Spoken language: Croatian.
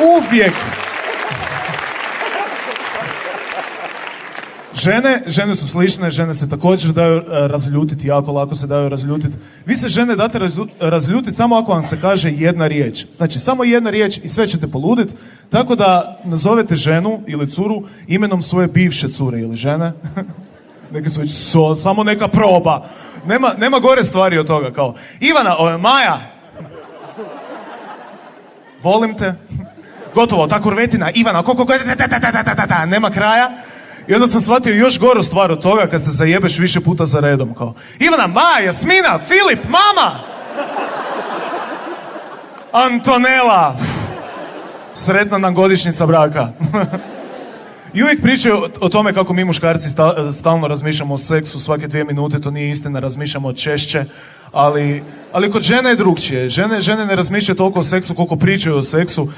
Uvijek. Žene su slične, žene se također daju razljutiti, jako lako se daju razljutiti. Vi se žene date razljutiti samo ako vam se kaže jedna riječ. Znači, samo jedna riječ i sve ćete poluditi, tako da nazovete ženu ili curu imenom svoje bivše cure ili žene. Neke su već samo neka proba. Nema gore stvari od toga, kao Ivana, Maja, volim te. Gotovo, ta kurvetina, Ivana, nema kraja. I onda sam shvatio još goru stvar od toga kad se zajebeš više puta za redom, kao Ivana, Maja, Jasmina, Filip, mama! Antonela! Sretna nam godišnjica braka. I uvijek pričaju o tome kako mi muškarci stalno razmišljamo o seksu svake 2 minute, to nije istina, razmišljamo češće, ali kod žene je drugčije. Žene ne razmišljaju toliko o seksu koliko pričaju o seksu